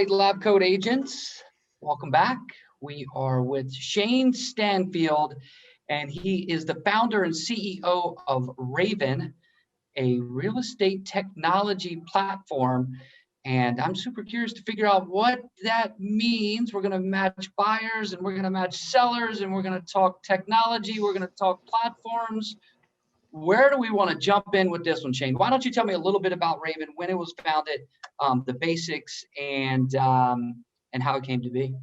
right, LabCoatAgents, welcome back. We are with Shane Stanfield, and he is the founder and CEO of RedFin, a real estate technology platform. And I'm super curious to figure out what that means. We're going to match buyers and we're going to match sellers and we're going to talk technology. We're going to talk platforms. Where do we want to jump in with this one, Shane? Why don't you tell me a little bit about RedFin, when it was founded, the basics, and how it came to be?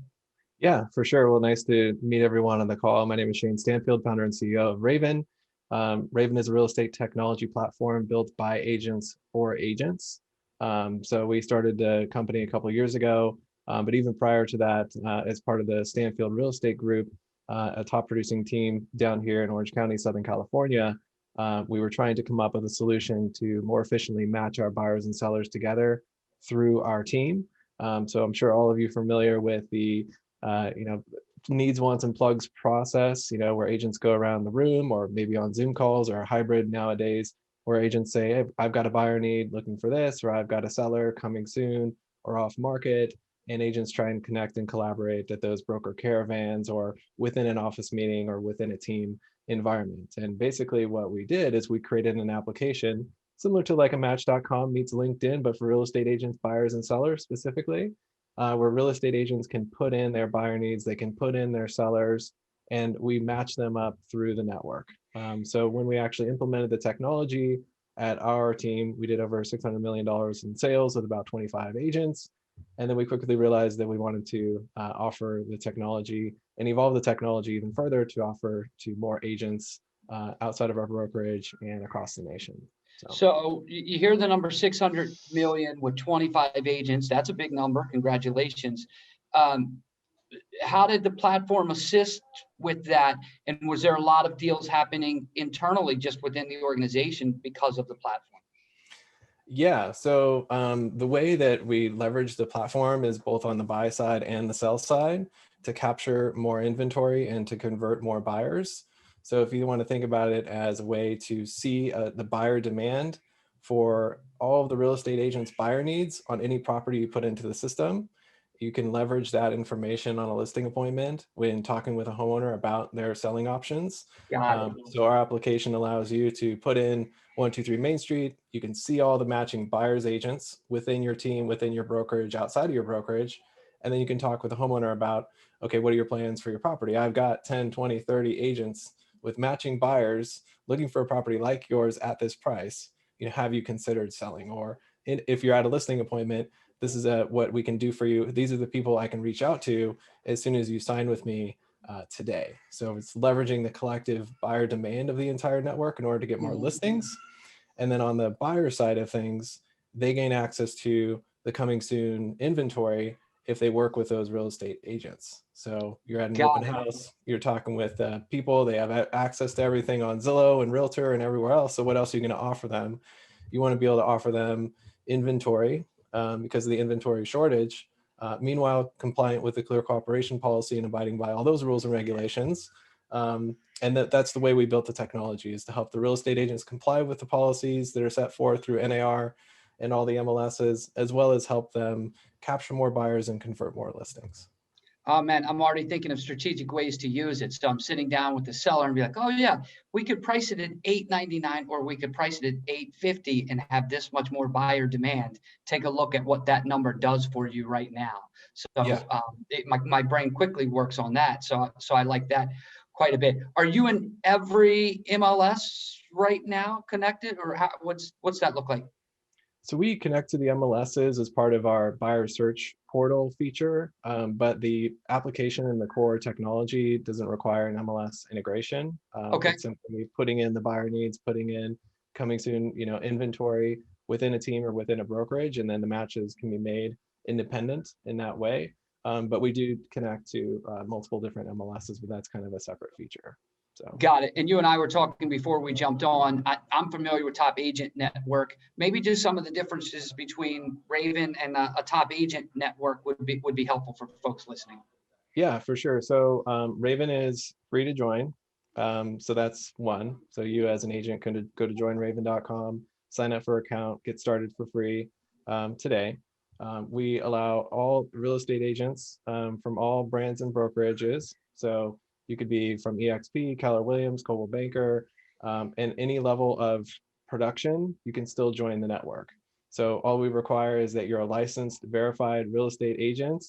Yeah, for sure. Well, nice to meet everyone on the call. My name is Shane Stanfield, founder and CEO of RedFin. RedFin is a real estate technology platform built by agents for agents. So we started the company a couple of years ago, but even prior to that, as part of the Stanfield Real Estate Group, a top producing team down here in Orange County, Southern California, we were trying to come up with a solution to more efficiently match our buyers and sellers together through our team. So I'm sure all of you are familiar with the needs, wants, and plugs process, where agents go around the room or maybe on Zoom calls or a hybrid nowadays, where agents say, hey, I've got a buyer need looking for this, or I've got a seller coming soon or off market. And agents try and connect and collaborate at those broker caravans or within an office meeting or within a team environment. And basically what we did is we created an application similar to like a Match.com meets LinkedIn, but for real estate agents, buyers, and sellers specifically, where real estate agents can put in their buyer needs, they can put in their sellers, and we match them up through the network. So when we actually implemented the technology at our team, we did over $600 million in sales with about 25 agents. And then we quickly realized that we wanted to offer the technology and evolve the technology even further to offer to more agents outside of our brokerage and across the nation. So you hear the number 600 million with 25 agents. That's a big number. Congratulations. How did the platform assist with that? And was there a lot of deals happening internally just within the organization because of the platform? Yeah, so the way that we leverage the platform is both on the buy side and the sell side to capture more inventory and to convert more buyers. So if you want to think about it as a way to see the buyer demand for all of the real estate agents' buyer needs on any property you put into the system, you can leverage that information on a listing appointment when talking with a homeowner about their selling options. So our application allows you to put in 123 Main Street. You can see all the matching buyers agents within your team, within your brokerage, outside of your brokerage. And then you can talk with the homeowner about, okay, what are your plans for your property? I've got 10, 20, 30 agents with matching buyers looking for a property like yours at this price. Have you considered selling? Or if you're at a listing appointment, this is what we can do for you. These are the people I can reach out to as soon as you sign with me today. So it's leveraging the collective buyer demand of the entire network in order to get more listings. And then on the buyer side of things, they gain access to the coming soon inventory if they work with those real estate agents. So you're at an open house, you're talking with people, they have access to everything on Zillow and Realtor and everywhere else. So what else are you going to offer them? You want to be able to offer them inventory because of the inventory shortage. Meanwhile, compliant with the clear cooperation policy and abiding by all those rules and regulations. And that's the way we built the technology, is to help the real estate agents comply with the policies that are set forth through NAR and all the MLSs, as well as help them capture more buyers and convert more listings. Oh man, I'm already thinking of strategic ways to use it. So I'm sitting down with the seller and be like, oh yeah, we could price it at $899 or we could price it at $850 and have this much more buyer demand. Take a look at what that number does for you right now. So my brain quickly works on that. So I like that quite a bit. Are you in every MLS right now connected, or what's that look like? So we connect to the MLSs as part of our buyer search portal feature, but the application and the core technology doesn't require an MLS integration. It's simply putting in the buyer needs, putting in coming soon, inventory within a team or within a brokerage, and then the matches can be made independent in that way. But we do connect to multiple different MLSs, but that's kind of a separate feature. So. Got it. And you and I were talking before we jumped on. I'm familiar with Top Agent Network. Maybe just some of the differences between RedFin and a Top Agent Network would be helpful for folks listening. Yeah, for sure. So RedFin is free to join. So that's one. So you as an agent can go to joinredfin.com, sign up for an account, get started for free today. We allow all real estate agents from all brands and brokerages. So you could be from EXP, Keller Williams, Coldwell Banker, and any level of production, you can still join the network. So all we require is that you're a licensed, verified real estate agent.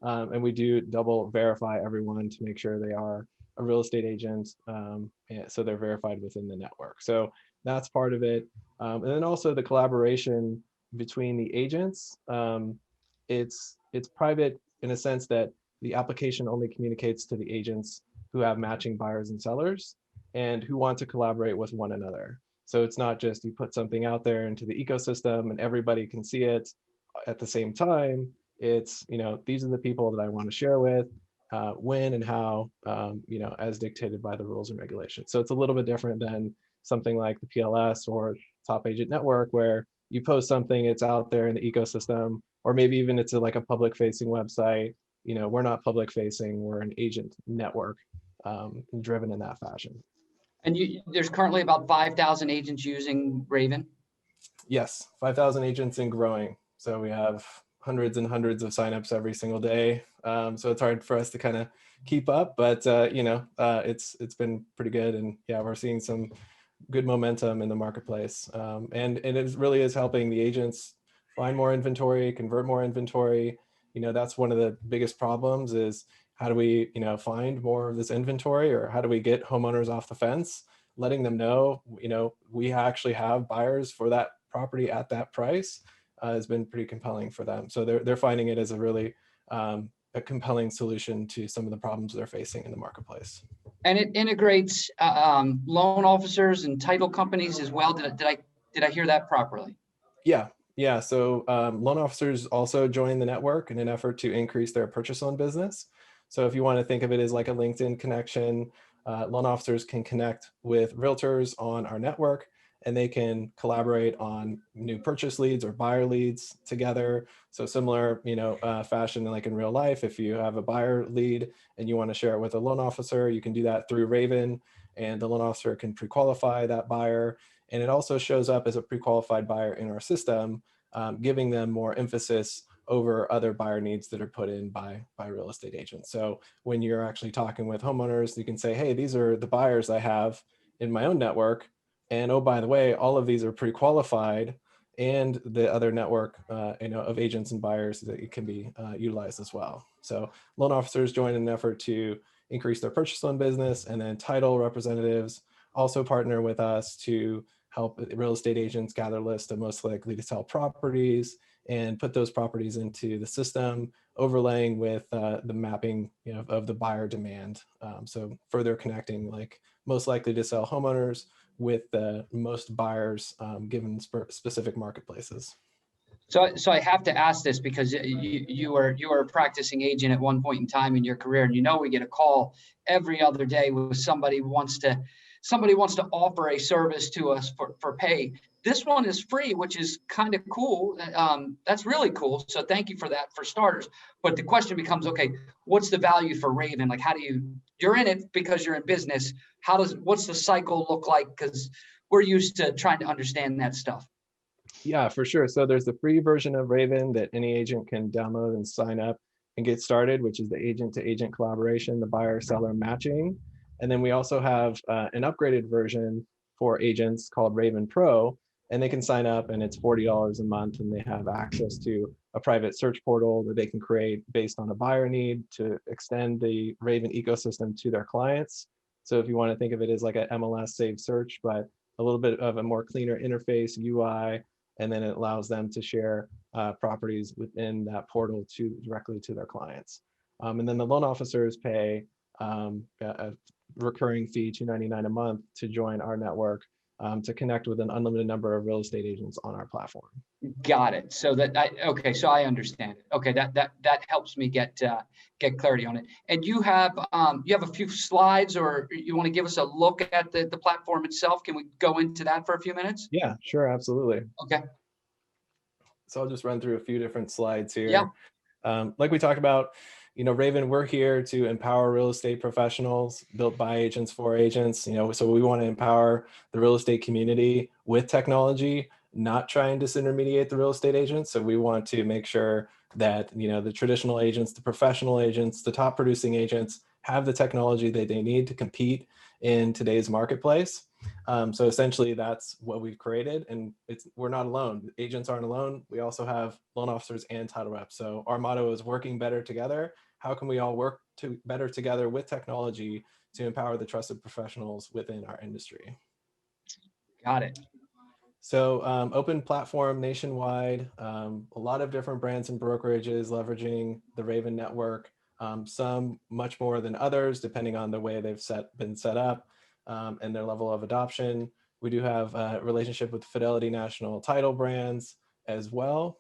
And we do double verify everyone to make sure they are a real estate agent. So they're verified within the network. So that's part of it. And then also the collaboration between the agents. It's private in a sense that the application only communicates to the agents who have matching buyers and sellers and who want to collaborate with one another. So it's not just you put something out there into the ecosystem and everybody can see it at the same time. It's, these are the people that I want to share with, when and how, as dictated by the rules and regulations. So it's a little bit different than something like the PLS or Top Agent Network, where you post something, it's out there in the ecosystem, or maybe even it's like a public facing website. We're not public facing, we're an agent network, driven in that fashion. And there's currently about 5,000 agents using Raven? Yes, 5,000 agents and growing. So we have hundreds and hundreds of signups every single day. So it's hard for us to kind of keep up, but it's been pretty good. And yeah, we're seeing some good momentum in the marketplace. And it really is helping the agents find more inventory, convert more inventory. That's one of the biggest problems is how do we, find more of this inventory, or how do we get homeowners off the fence, letting them know, we actually have buyers for that property at that price, has been pretty compelling for them. So they're finding it as a really a compelling solution to some of the problems they're facing in the marketplace. And it integrates loan officers and title companies as well. Did I hear that properly? Yeah. So loan officers also join the network in an effort to increase their purchase loan business. So if you want to think of it as like a LinkedIn connection, loan officers can connect with realtors on our network, and they can collaborate on new purchase leads or buyer leads together. So similar, fashion like in real life, if you have a buyer lead and you want to share it with a loan officer, you can do that through Raven, and the loan officer can pre-qualify that buyer. And it also shows up as a pre-qualified buyer in our system, giving them more emphasis over other buyer needs that are put in by real estate agents. So when you're actually talking with homeowners, you can say, hey, these are the buyers I have in my own network. And oh, by the way, all of these are pre-qualified, and the other network of agents and buyers that it can be utilized as well. So loan officers join in an effort to increase their purchase loan business, and then title representatives also partner with us to help real estate agents gather a list of most likely to sell properties and put those properties into the system, overlaying with the mapping of the buyer demand. So further connecting like most likely to sell homeowners with most buyers given specific marketplaces. So I have to ask this because you were a practicing agent at one point in time in your career, and we get a call every other day with somebody wants to offer a service to us for pay. This one is free, which is kind of cool. That's really cool. So thank you for that for starters. But the question becomes, okay, what's the value for Raven? Like, how do you're in it because you're in business. What's the cycle look like? Because we're used to trying to understand that stuff. Yeah, for sure. So there's the free version of Raven that any agent can download and sign up and get started, which is the agent to agent collaboration, the buyer seller matching. And then we also have an upgraded version for agents called Raven Pro, and they can sign up and it's $40 a month, and they have access to a private search portal that they can create based on a buyer need to extend the Raven ecosystem to their clients. So if you want to think of it as like an MLS saved search, but a little bit of a more cleaner interface, UI, and then it allows them to share properties within that portal directly to their clients. And then the loan officers pay a recurring fee, $2.99 a month, to join our network to connect with an unlimited number of real estate agents on our platform. Got it. So so I understand it. Okay, that helps me get clarity on it. And you have a few slides, or you want to give us a look at the platform itself? Can we go into that for a few minutes? Yeah, sure, absolutely. Okay. So I'll just run through a few different slides here. Yeah. Like we talked about, Raven, we're here to empower real estate professionals, built by agents for agents. So we want to empower the real estate community with technology, not try and disintermediate the real estate agents. So we want to make sure that, the traditional agents, the professional agents, the top producing agents have the technology that they need to compete in today's marketplace. So essentially that's what we've created, and we're not alone. Agents aren't alone. We also have loan officers and title reps. So our motto is working better together. How can we all work better together with technology to empower the trusted professionals within our industry? Got it. So open platform nationwide, a lot of different brands and brokerages leveraging the Raven network, some much more than others, depending on the way they've been set up and their level of adoption. We do have a relationship with Fidelity National Title brands as well.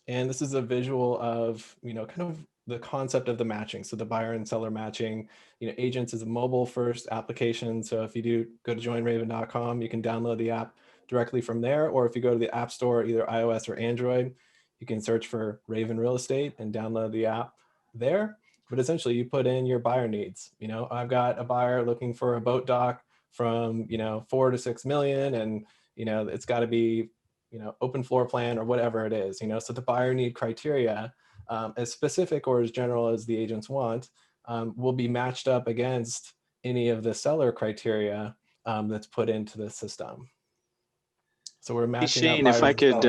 And this is a visual of, kind of the concept of the matching. So the buyer and seller matching, Agents is a mobile first application. So if you do go to joinraven.com, you can download the app directly from there. Or if you go to the App Store, either iOS or Android, you can search for Raven Real Estate and download the app there. But essentially you put in your buyer needs. I've got a buyer looking for a boat dock from, 4 to 6 million, and, it's got to be open floor plan or whatever it is, so the buyer need criteria, as specific or as general as the agents want, will be matched up against any of the seller criteria that's put into the system. So we're Hey, matching Shane, up if I could,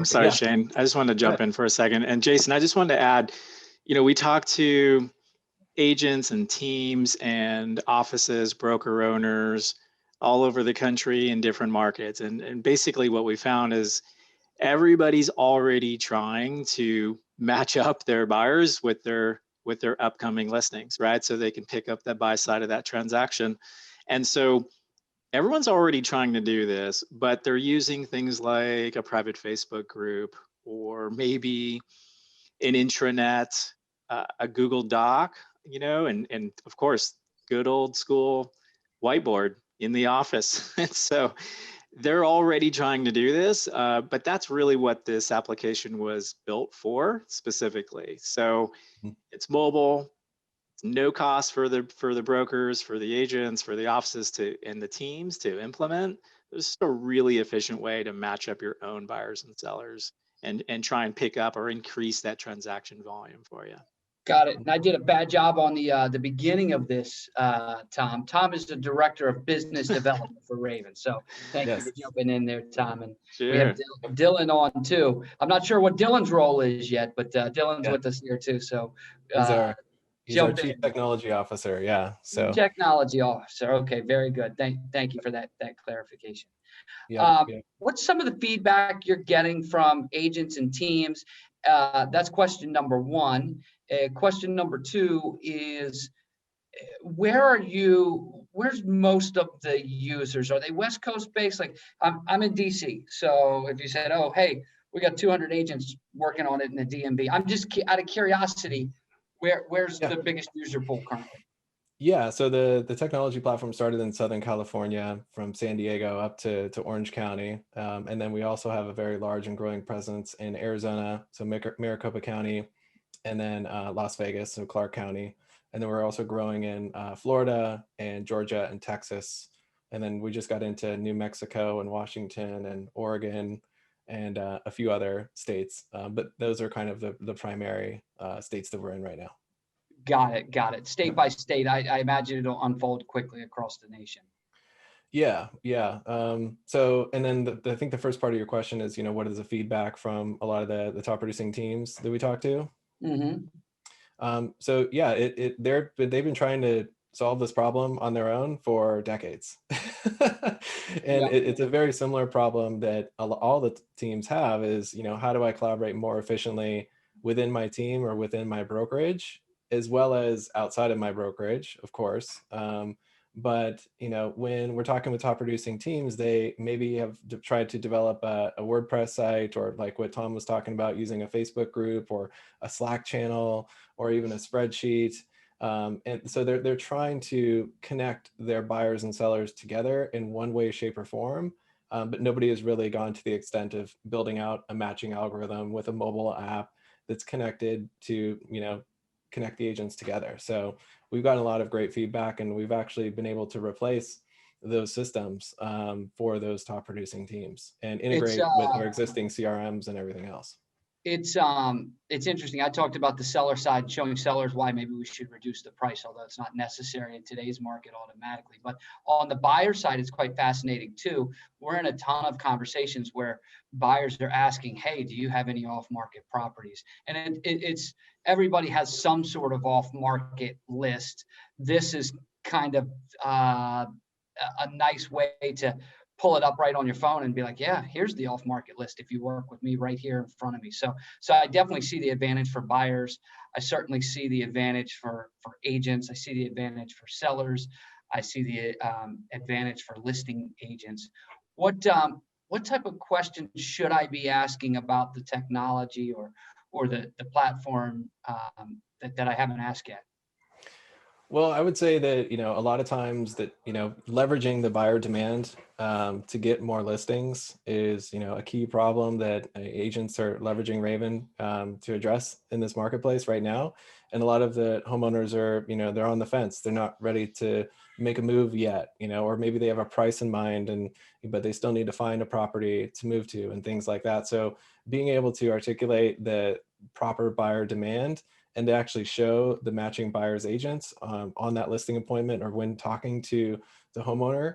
sorry, Yeah. Shane, I just wanted to jump in for a second. And Jason, I just wanted to add, we talked to agents and teams and offices, broker owners all over the country in different markets. And basically what we found is everybody's already trying to match up their buyers with their upcoming listings, right? So they can pick up that buy side of that transaction. And so everyone's already trying to do this, but they're using things like a private Facebook group, or maybe an intranet, a Google Doc, and of course, good old school whiteboard in the office. And so they're already trying to do this, but that's really what this application was built for specifically. So it's mobile, it's no cost for the brokers, for the agents, for the offices and the teams to implement. There's just a really efficient way to match up your own buyers and sellers and try and pick up or increase that transaction volume for you. Got it. And I did a bad job on the beginning of this, Tom. Tom is the director of business development for Raven. So thank you for jumping in there, Tom. And we have Dylan on too. I'm not sure what Dylan's role is yet, but Dylan's with us here too. So he's our chief technology officer. Yeah. So technology officer. Okay, very good. Thank you for that clarification. What's some of the feedback you're getting from agents and teams? That's question number one. Question number two is, where's most of the users? Are they West Coast based? Like I'm in DC. So if you said, oh, hey, we got 200 agents working on it in the DMV, I'm just out of curiosity, where's the biggest user pool currently? Yeah, so the technology platform started in Southern California, from San Diego up to Orange County. And then we also have a very large and growing presence in Arizona, so Maricopa County, and then Las Vegas, so Clark County. And then we're also growing in Florida and Georgia and Texas. And then we just got into New Mexico and Washington and Oregon and a few other states. But those are kind of the primary states that we're in right now. Got it. State by state, I imagine it'll unfold quickly across the nation. Yeah. So, and then I think the first part of your question is, what is the feedback from a lot of the top producing teams that we talk to? So yeah, they've been trying to solve this problem on their own for decades. And it's a very similar problem that all the teams have is, how do I collaborate more efficiently within my team or within my brokerage, as well as outside of my brokerage, of course. But when we're talking with top producing teams, they maybe have tried to develop a WordPress site, or like what Tom was talking about, using a Facebook group or a Slack channel or even a spreadsheet. And so they're trying to connect their buyers and sellers together in one way, shape, or form. But nobody has really gone to the extent of building out a matching algorithm with a mobile app that's connected to, connect the agents together. So we've gotten a lot of great feedback, and we've actually been able to replace those systems for those top producing teams and It's integrate with our existing CRMs and everything else. it's interesting. I talked about the seller side, showing sellers why maybe we should reduce the price, although it's not necessary in today's market automatically. But on the buyer side, it's quite fascinating too. We're in a ton of conversations where buyers are asking, "Hey, do you have any off-market properties?" And it's everybody has some sort of off-market list. This is kind of a nice way to pull it up right on your phone and be like, yeah, here's the off-market list if you work with me right here in front of me. So I definitely see the advantage for buyers. I certainly see the advantage for agents. I see the advantage for sellers. I see the advantage for listing agents. What type of questions should I be asking about the technology or the platform that I haven't asked yet? Well, I would say that, a lot of times that, leveraging the buyer demand to get more listings is, a key problem that agents are leveraging Raven to address in this marketplace right now. And a lot of the homeowners are, they're on the fence. They're not ready to make a move yet, or maybe they have a price in mind but they still need to find a property to move to and things like that. So being able to articulate the proper buyer demand and to actually show the matching buyer's agents on that listing appointment or when talking to the homeowner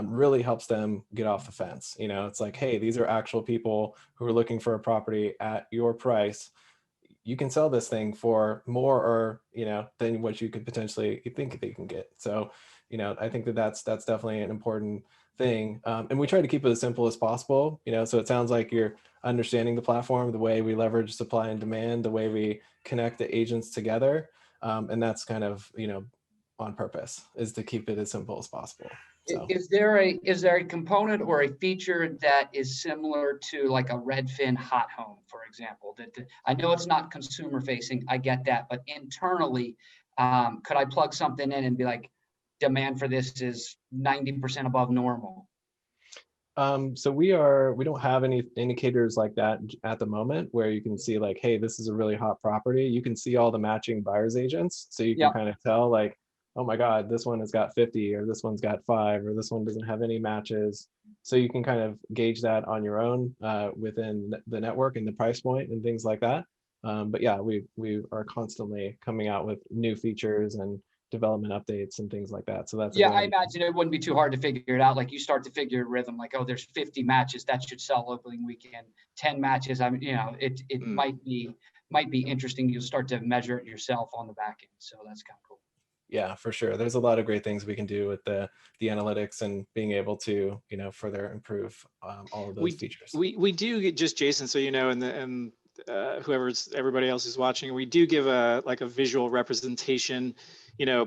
really helps them get off the fence. It's like, hey, these are actual people who are looking for a property at your price. You can sell this thing for more or, than what you could potentially think they can get. So, I think that's definitely an important thing. And we try to keep it as simple as possible, so it sounds like you're understanding the platform, the way we leverage supply and demand, the way we connect the agents together. And that's kind of, on purpose, is to keep it as simple as possible. So. Is there a component or a feature that is similar to like a Redfin Hot Home, for example? That I know it's not consumer facing, I get that, but internally, could I plug something in and be like, demand for this is 90% above normal? So we don't have any indicators like that at the moment where you can see like, hey, this is a really hot property. You can see all the matching buyer's agents. So you can kind of tell like, oh my God, this one has got 50 or this one's got 5 or this one doesn't have any matches. So you can kind of gauge that on your own within the network and the price point and things like that. But yeah, we are constantly coming out with new features and development updates and things like that. So that's I imagine it wouldn't be too hard to figure it out. Like you start to figure a rhythm, like, oh, there's 50 matches that should sell opening weekend, 10 matches. I mean, it might be interesting. You'll start to measure it yourself on the back end. So that's kind of cool. Yeah, for sure. There's a lot of great things we can do with the analytics and being able to, further improve all of those features. We do, just Jason, so and everybody else is watching, we do give a visual representation,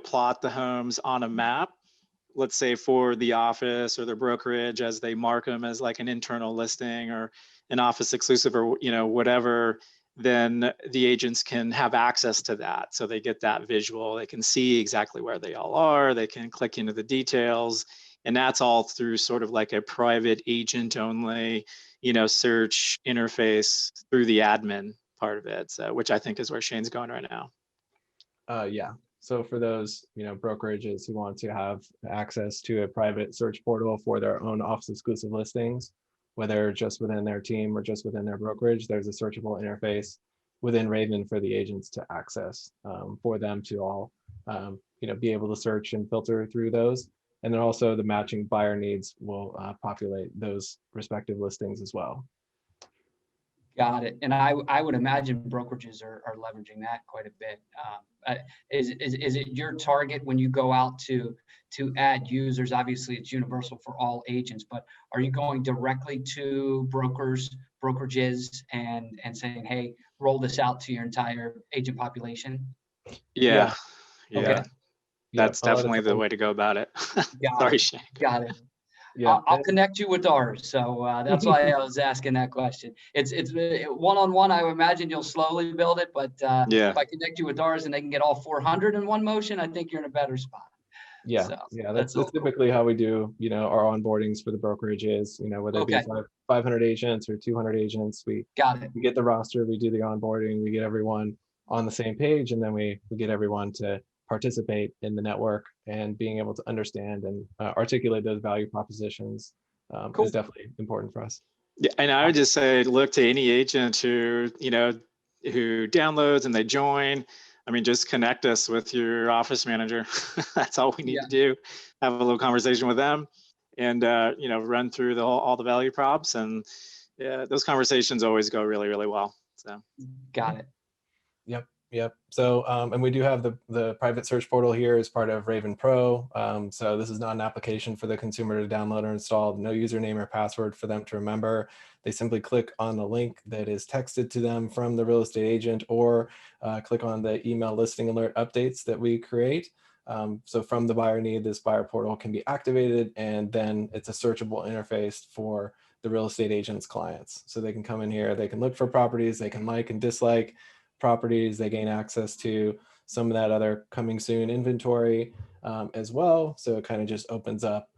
plot the homes on a map, let's say for the office or the brokerage, as they mark them as like an internal listing or an office exclusive or whatever, then the agents can have access to that. So they get that visual, they can see exactly where they all are, they can click into the details, and that's all through sort of like a private agent only, search interface through the admin part of it, so, which I think is where Shane's going right now. Yeah. So for those, brokerages who want to have access to a private search portal for their own office exclusive listings, whether just within their team or just within their brokerage, there's a searchable interface within Raven for the agents to access for them to all, be able to search and filter through those. And then also the matching buyer needs will populate those respective listings as well. Got it. And I would imagine brokerages are leveraging that quite a bit. Is it your target when you go out to add users? Obviously, it's universal for all agents, but are you going directly to brokerages and saying, hey, roll this out to your entire agent population? Yeah. Okay. That's definitely the way to go about it. Sorry, Shane. Got it. Yeah, I'll connect you with ours. So that's why I was asking that question. It's one-on-one. I would imagine you'll slowly build it, but if I connect you with ours and they can get all 400 in one motion, I think you're in a better spot. Yeah, so, that's typically how we do, our onboardings for the brokerages, whether it be 500 agents or 200 agents, we get the roster, we do the onboarding, we get everyone on the same page, and then we get everyone to participate in the network, and being able to understand and articulate those value propositions Cool. is definitely important for us. Yeah, and I would just say, look to any agent who, who downloads and they join. I mean, just connect us with your office manager. That's all we need to do. Have a little conversation with them, and run through all the value props, and those conversations always go really, really well. So Got it. Yep. So, and we do have the private search portal here as part of Raven Pro. So this is not an application for the consumer to download or install, no username or password for them to remember. They simply click on the link that is texted to them from the real estate agent, or click on the email listing alert updates that we create. So from the buyer need, this buyer portal can be activated, and then it's a searchable interface for the real estate agent's clients. So they can come in here, they can look for properties, they can like and dislike properties, they gain access to some of that other coming soon inventory as well. So it kind of just opens up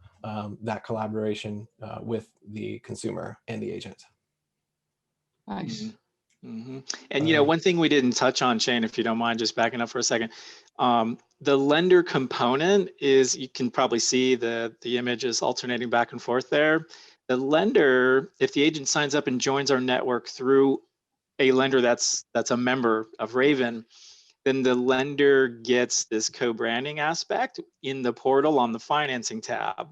that collaboration with the consumer and the agent. Nice. Mm-hmm. And one thing we didn't touch on, Shane, if you don't mind just backing up for a second, the lender component is, you can probably see the images alternating back and forth there. The lender, if the agent signs up and joins our network through a lender that's a member of Raven, then the lender gets this co-branding aspect in the portal on the financing tab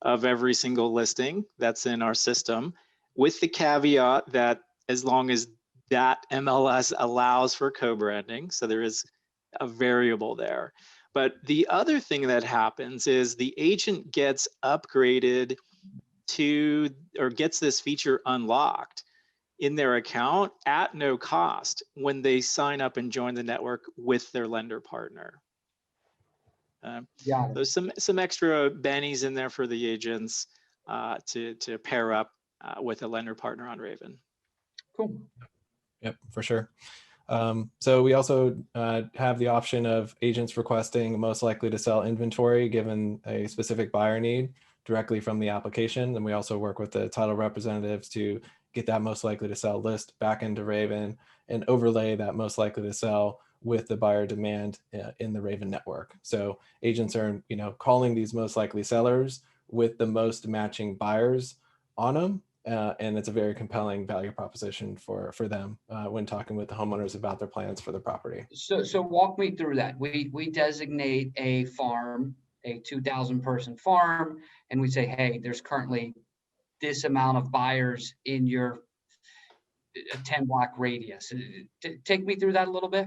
of every single listing that's in our system, with the caveat that as long as that MLS allows for co-branding, so there is a variable there. But the other thing that happens is the agent gets upgraded to, or gets this feature unlocked in their account at no cost when they sign up and join the network with their lender partner. There's some extra bennies in there for the agents to pair up with a lender partner on Raven. Cool. Yep, for sure. So we also have the option of agents requesting most likely to sell inventory given a specific buyer need directly from the application. And we also work with the title representatives to get that most likely to sell list back into Raven and overlay that most likely to sell with the buyer demand in the Raven network. So agents are, calling these most likely sellers with the most matching buyers on them. And it's a very compelling value proposition for them when talking with the homeowners about their plans for the property. So walk me through that. We designate a farm, a 2,000 person farm, and we say, hey, there's currently this amount of buyers in your 10 block radius. Take me through that a little bit.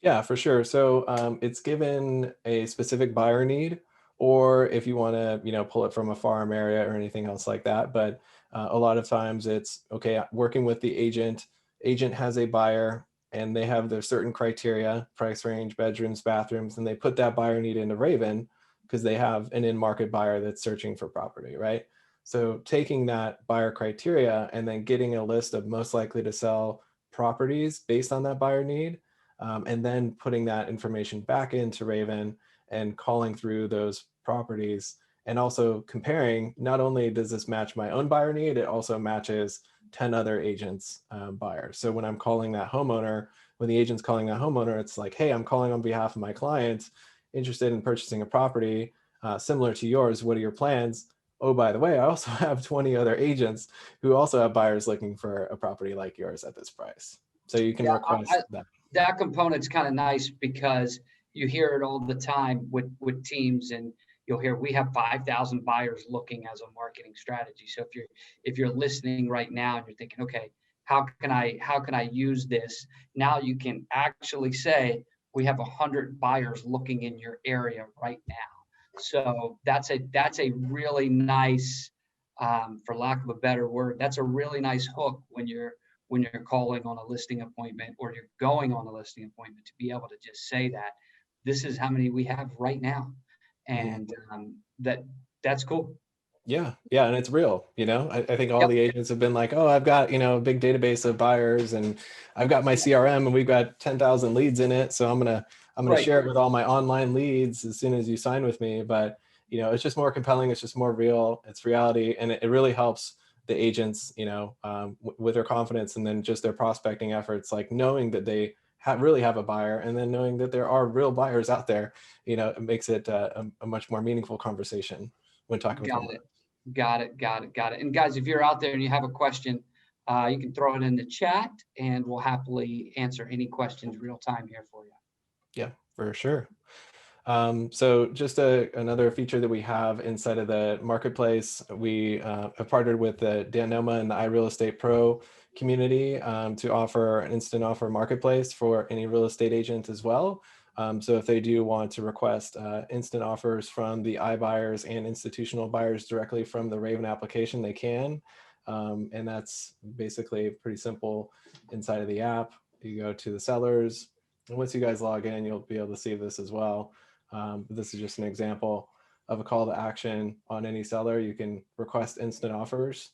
Yeah, for sure. So it's given a specific buyer need, or if you want to, pull it from a farm area or anything else like that. But a lot of times it's, okay, working with the agent has a buyer and they have their certain criteria, price range, bedrooms, bathrooms, and they put that buyer need into Raven because they have an in-market buyer that's searching for property, right? So taking that buyer criteria and then getting a list of most likely to sell properties based on that buyer need, and then putting that information back into Raven and calling through those properties, and also comparing, not only does this match my own buyer need, it also matches 10 other agents' buyers. So when I'm calling that homeowner, when the agent's calling that homeowner, it's like, hey, I'm calling on behalf of my client interested in purchasing a property similar to yours. What are your plans? Oh, by the way, I also have 20 other agents who also have buyers looking for a property like yours at this price. So you can request that. That component's kind of nice because you hear it all the time with teams, and you'll hear we have 5,000 buyers looking as a marketing strategy. So if you're listening right now and you're thinking, okay, how can I use this? Now you can actually say we have 100 buyers looking in your area right now. So that's a really nice, for lack of a better word, that's a really nice hook when you're calling on a listing appointment or you're going on a listing appointment, to be able to just say that this is how many we have right now. And that's cool. Yeah. And it's real, I think all the agents have been like, oh, I've got, a big database of buyers and I've got my CRM and we've got 10,000 leads in it. So I'm going to share it with all my online leads as soon as you sign with me. But, it's just more compelling. It's just more real. It's reality. And it really helps the agents, with their confidence and then just their prospecting efforts, like knowing that they really have a buyer, and then knowing that there are real buyers out there, it makes it a much more meaningful conversation when talking with homeowners. Got it. And guys, if you're out there and you have a question, you can throw it in the chat and we'll happily answer any questions real time here for you. Yeah, for sure. So just another feature that we have inside of the marketplace, we have partnered with the Dan Noma and the iRealEstate Pro community to offer an instant offer marketplace for any real estate agent as well. So if they do want to request instant offers from the iBuyers and institutional buyers directly from the Raven application, they can. And that's basically pretty simple inside of the app. You go to the sellers, and once you guys log in, you'll be able to see this as well. This is just an example of a call to action on any seller. You can request instant offers.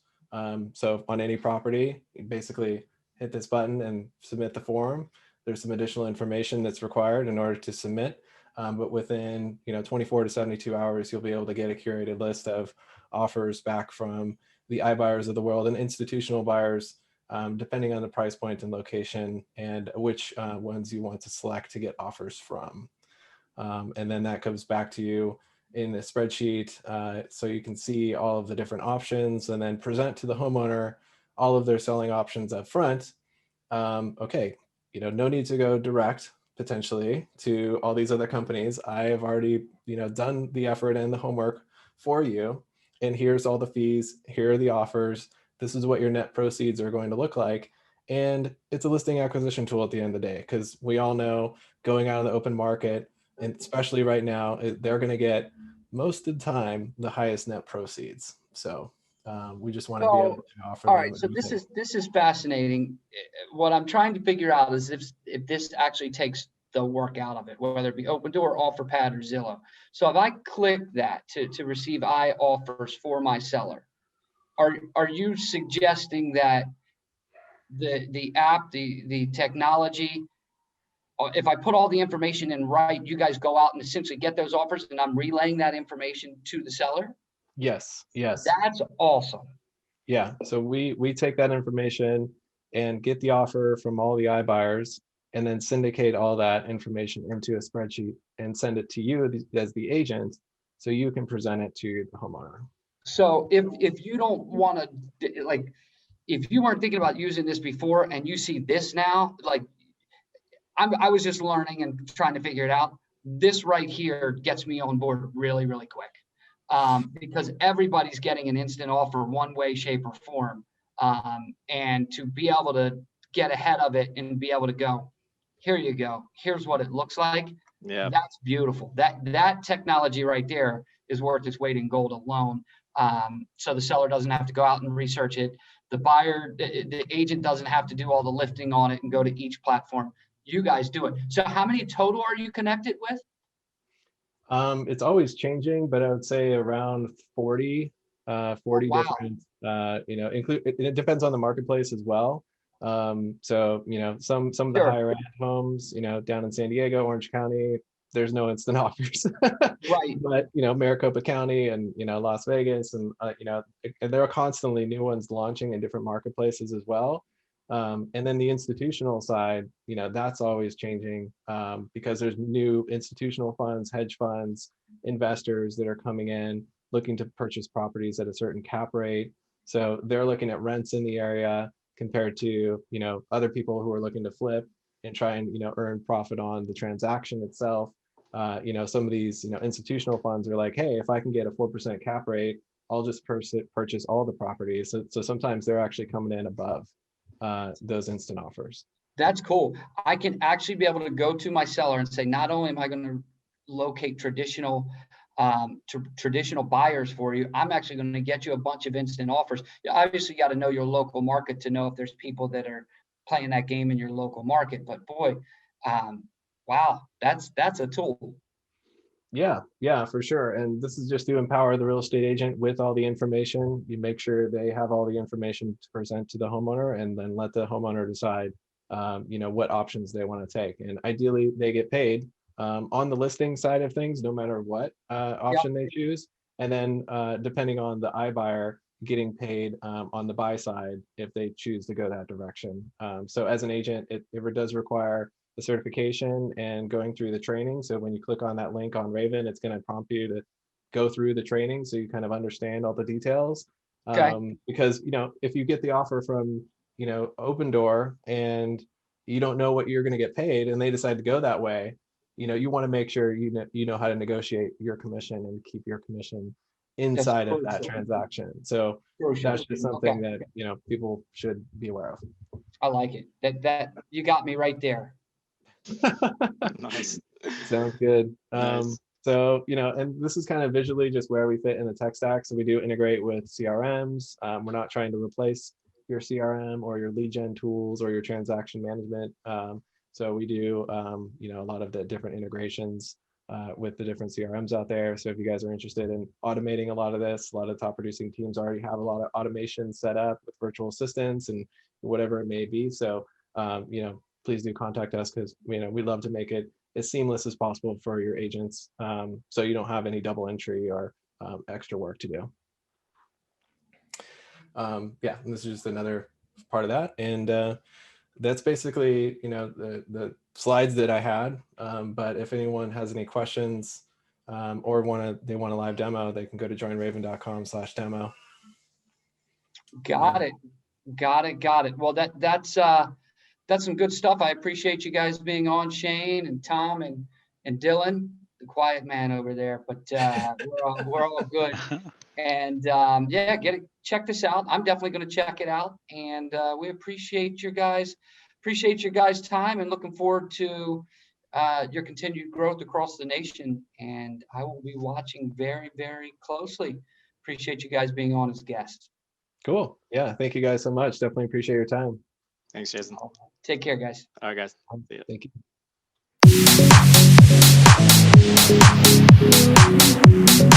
So on any property, you basically hit this button and submit the form. There's some additional information that's required in order to submit, but within 24 to 72 hours, you'll be able to get a curated list of offers back from the iBuyers of the world and institutional buyers, depending on the price point and location and which ones you want to select to get offers from. And then that comes back to you in a spreadsheet, so you can see all of the different options and then present to the homeowner all of their selling options up front. Okay, no need to go direct potentially to all these other companies. I have already, done the effort and the homework for you. And here's all the fees. Here are the offers. This is what your net proceeds are going to look like. And it's a listing acquisition tool at the end of the day, because we all know going out of the open market, and especially right now, they're going to get most of the time the highest net proceeds. So we just want to be able to offer all them. right, so this is fascinating. What I'm trying to figure out is if this actually takes the work out of it, whether it be Open Door, OfferPad, or Zillow. So if I click that to receive offers for my seller, are you suggesting that the app, the technology, if I put all the information in right, you guys go out and essentially get those offers and I'm relaying that information to the seller? Yes. That's awesome. Yeah, so we take that information and get the offer from all the iBuyers and then syndicate all that information into a spreadsheet and send it to you as the agent so you can present it to the homeowner. So if you don't want to, like, if you weren't thinking about using this before and you see this now, like I was just learning and trying to figure it out. This right here gets me on board really, really quick. Because everybody's getting an instant offer one way, shape, or form. And to be able to get ahead of it and be able to go, here you go, here's what it looks like. Yeah, that's beautiful. That technology right there is worth its weight in gold alone. So the seller doesn't have to go out and research it. The buyer, the agent doesn't have to do all the lifting on it and go to each platform. You guys do it. So how many total are you connected with? It's always changing, but I would say around 40 Wow. different, it depends on the marketplace as well. So, some of the higher end homes, down in San Diego, Orange County, there's no instant offers. Right. But, Maricopa County and, Las Vegas and, there are constantly new ones launching in different marketplaces as well. And then the institutional side, that's always changing because there's new institutional funds, hedge funds, investors that are coming in looking to purchase properties at a certain cap rate. So they're looking at rents in the area compared to, other people who are looking to flip and try and, earn profit on the transaction itself. Some of these, institutional funds are like, hey, if I can get a 4% cap rate, I'll just purchase all the properties. So sometimes they're actually coming in above those instant offers. That's cool. I can actually be able to go to my seller and say, not only am I going to locate traditional buyers for you, I'm actually going to get you a bunch of instant offers. You obviously got to know your local market to know if there's people that are playing that game in your local market. But boy, wow, that's a tool. Yeah, for sure. And this is just to empower the real estate agent with all the information. You make sure they have all the information to present to the homeowner and then let the homeowner decide, what options they want to take. And ideally they get paid on the listing side of things, no matter what option they choose. And then depending on the iBuyer, getting paid on the buy side if they choose to go that direction. So as an agent, it does require the certification and going through the training. So when you click on that link on Raven, it's going to prompt you to go through the training so you kind of understand all the details. Okay. Because, you know, if you get the offer from, you know, Open Door and you don't know what you're going to get paid and they decide to go that way, you know, you want to make sure you know how to negotiate your commission and keep your commission inside of that transaction. So that's just something that, you know, people should be aware of. I like it. That you got me right there. Nice. Sounds good. Nice. So, you know, and this is kind of visually just where we fit in the tech stack. So we do integrate with CRMs. We're not trying to replace your CRM or your lead gen tools or your transaction management. So we do, you know, a lot of the different integrations with the different CRMs out there. So if you guys are interested in automating a lot of this, a lot of top producing teams already have a lot of automation set up with virtual assistants and whatever it may be. So, you know, please do contact us because, you know, we love to make it as seamless as possible for your agents, so you don't have any double entry or extra work to do. Yeah, and this is just another part of that, and that's basically, you know, the slides that I had. But if anyone has any questions or they want a live demo, they can go to joinraven.com/demo. Got it. Well, that's some good stuff. I appreciate you guys being on, Shane and Tom and Dylan, the quiet man over there. But we're all good. And yeah, check this out. I'm definitely going to check it out. And we appreciate your guys' time and looking forward to your continued growth across the nation. And I will be watching very, very closely. Appreciate you guys being on as guests. Cool. Yeah. Thank you guys so much. Definitely appreciate your time. Thanks, Jason. Take care, guys. All right, guys. See ya. Thank you.